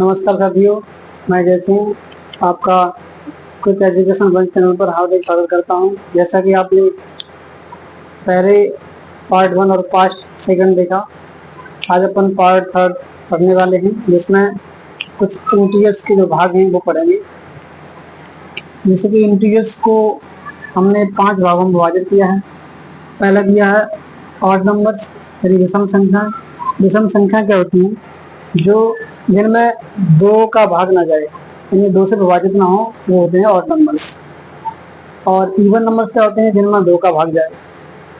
नमस्कार साथियों, मैं जय सिंह आपका क्विक एजुकेशन वन चैनल पर हार्दिक स्वागत करता हूं। जैसा कि आपने पहले पार्ट 1 और पार्ट 2 देखा, आज अपन पार्ट 3 पढ़ने वाले हैं, जिसमें कुछ इंटीजर्स के जो भाग हैं वो पढ़ेंगे। जैसे कि इंटीजर्स को हमने 5 भागों में विभाजित किया है। पहला किया है ऑड नंबर्स यानी विषम संख्या। विषम संख्या क्या होती है? जो जिनमें 2 का भाग ना जाए, यानी 2 से विभाजित ना हो, वो होते हैं ऑड नंबर्स। और इवन नंबर्स क्या होते हैं? जिनमें 2 का भाग जाए,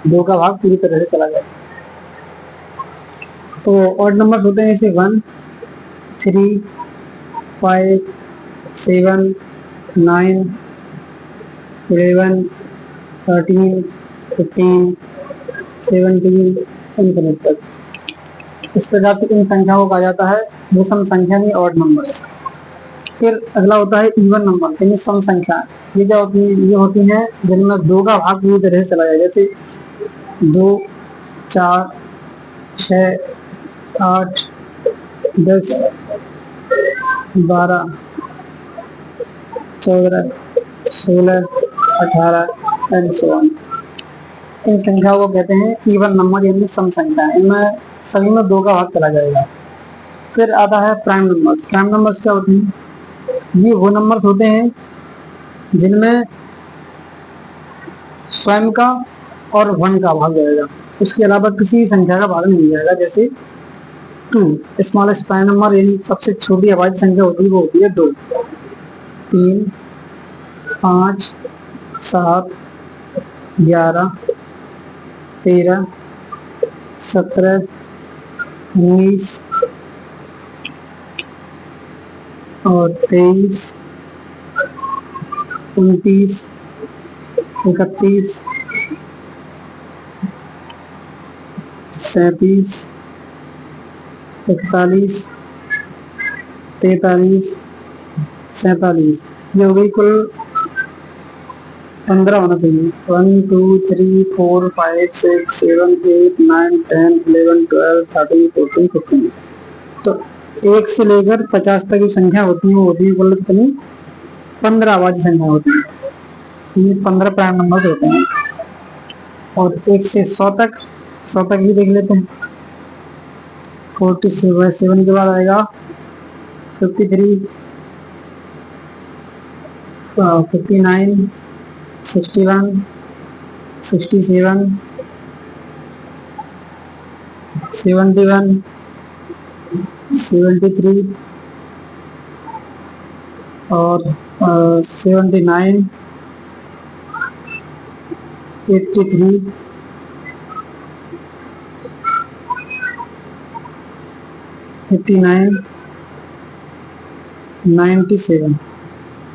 2 का भाग पूरी तरह से चला जाए। तो ऑड नंबर्स होते हैं जैसे 1, 3, 5, 7, 9, 11, 13, 15, 17 इनफिनिट तक। इस प्रकार से इन संख्याओं को कहा जाता है विषम संख्या यानी ऑड नंबर्स। फिर अगला होता है इवन नंबर यानी सम संख्या। ये क्या होती है? ये होती हैं जिनमें 2 का भाग पूरी तरह से चला जाए, जैसे 2, 4, 6, 8, 10, 12, 14, 16, 18 एंड सो ऑन। इन संख्याओं को कहते हैं इवन नंबर यानी सम संख्या। इनमें सभी में 2 का भाग चला जाएगा। फिर आता है प्राइम नंबर्स। प्राइम नंबर्स क्या होते हैं? ये वो नंबर्स होते हैं जिनमें स्वयं का और 1 का भाग जाएगा, उसके अलावा किसी संख्या का भाग नहीं जाएगा। जैसे 2 स्मॉलेस्ट प्राइम नंबर यानी सबसे छोटी अभाज्य संख्या होती है, वो होती है 2। 3, 5, 7, 11, 13, 17, 19 और 23, 29, 31, 37, 41, 43, 47। ये हो गई कुल 15 होना चाहिए। 1, 2, 3, 4, 5, 6, 7, 8, 9, 10, 11, 12, 13, 14, 15। तो 1 से लेकर 50 तक जो संख्या होती है वो होती है कुल कितनी? 15 अभाज्य संख्या होती है। ये 15 प्राइम नंबर्स होते हैं। और 1 से 100 तक भी देख लेते हैं। 47 के बाद आएगा 53, 59, 61, 67, 71, 73 और 79, 83, 59, 97।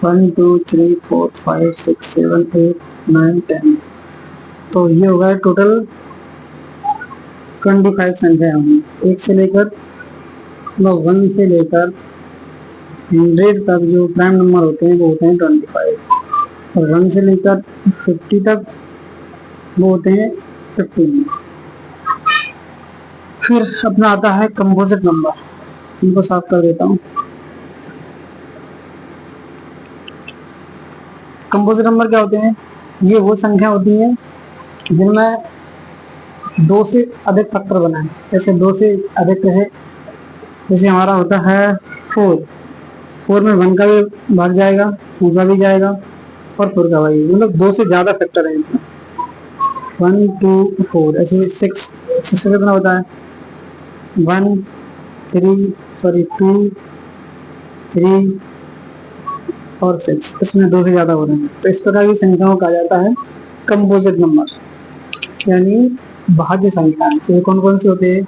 1, 2, 3, 4, 5, 6, 7, 8, 9, 10। तो ये होगा टोटल 25 संख्या होंगी। 1 से लेकर 1 से लेकर 100 तक जो प्राइम नंबर होते हैं वो होते हैं 25। और 1 से लेकर 50 तक वो होते हैं 15। फिर अपना आता है कंपोजिट नंबर। इनको साफ कर देता हूँ। कंपोजिट नंबर क्या होते हैं? ये वो संख्या होती है जिनमें 2 से अधिक फैक्टर बनाए। जैसे 2 से अधिक जैसे हमारा होता है 4 में 1 का भी भाग जाएगा, 2 का भी जाएगा और 4 का भाग, मतलब 2 से ज्यादा फैक्टर है इसमें। 1, 2, 4। ऐसे 6 का कितना होता है? 1, 2, 3 और 6। इसमें 2 से ज्यादा हो रहे हैं, तो इस प्रकार की संख्याओं को कहा जाता है कंपोजिट नंबर यानी भाज्य संख्या। तो ये कौन कौन से होते हैं?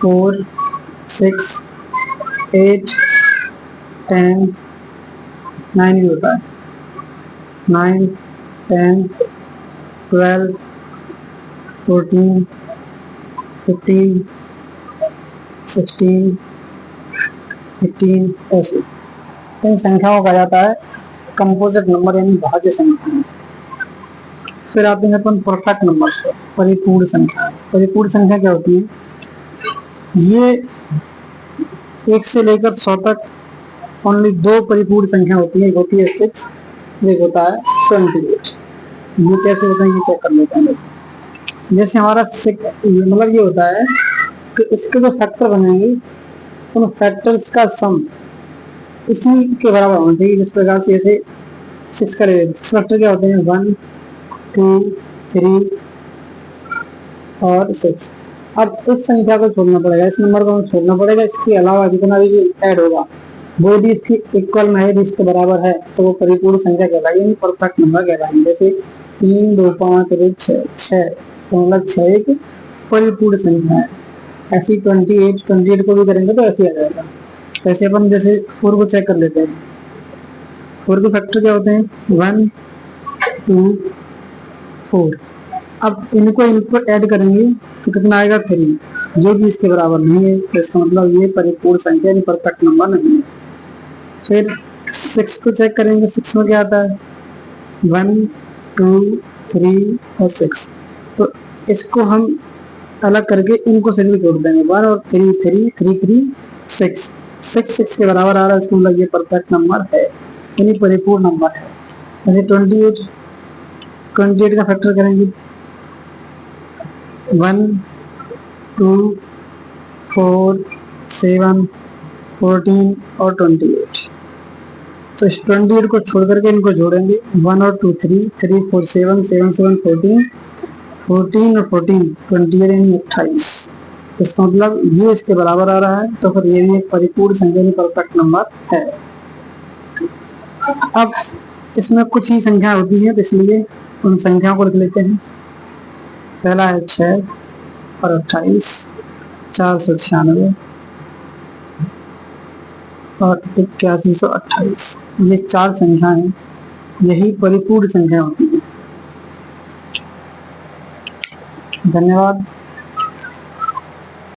4, 6, 8, 10, 9 भी होता है। 9, 10, 12, 14, 15, 16, 18 ऐसे। इन संख्याओं को कहा जाता है कंपोजिट नंबर यानी भाज्य संख्या। फिर आते हैं अपन परफेक्ट नंबर, परिपूर्ण संख्या। परिपूर्ण संख्या क्या होती है? ये 1 से लेकर 100 तक ओनली 2 परिपूर्ण संख्या होती है, एक होती है 6, एक होता है 28। ये कैसे होता है ये चेक कर लेते हैं। जैसे हमारा मतलब ये होता है कि इसके जो फैक्टर बनेंगे उन फैक्टर्स का सम इसी के बराबर होना चाहिए। जिस प्रकार से जैसे 6 का 6 फैक्टर क्या होते हैं, 1 2 3 और 6। अब इस संख्या को छोड़ना पड़ेगा, इस नंबर को छोड़ना पड़ेगा, इसके अलावा जितना भी ऐड होगा वो भी इसकी इक्वल में है, इसके बराबर है, तो वो परिपूर्ण संख्या कहलाएगी, परफेक्ट नंबर कहलाएगी। जैसे 3 2 5 6 मतलब 6 एक परिपूर्ण संख्या है। ऐसी 28 को भी करेंगे तो ऐसे आ जाएगा। तो ऐसे अपन जैसे 4 को चेक कर लेते हैं। 4 के फैक्टर क्या होते हैं, 1 2 4। अब इनको ऐड करेंगे तो कितना आएगा, 3, जो कि इसके बराबर नहीं है। तो इसका मतलब ये परिपूर्ण संख्या यानी परफेक्ट नंबर नहीं है। फिर 6 को चेक करेंगे, 6 में क्या आता है, 1 2 3 और 6। तो इसको हम अलग करके इनको से भी जोड़ देंगे, 1 और 3 3 3 3 6 6 के बराबर आ रहा है। इसका मतलब ये परफेक्ट नंबर है यानी परिपूर्ण नंबर है। जैसे 28 का फैक्टर करेंगे, 1 2 4 7 14 और 28। तो इस 28 को छोड़ करके इनको जोड़ेंगे, 1 और 2 3 3 4 7 7 7 14 14 और 14 28 यानी 28। इसका मतलब ये इसके बराबर आ रहा है, तो फिर ये भी एक परिपूर्ण संख्या यानी परफेक्ट नंबर है। अब इसमें कुछ ही संख्या होती है, तो इसलिए उन संख्याओं को लिख लेते हैं। पहला है 6 और 28, 496 और 8128। ये 4 संख्याएं यही परिपूर्ण संख्या होती है। धन्यवाद।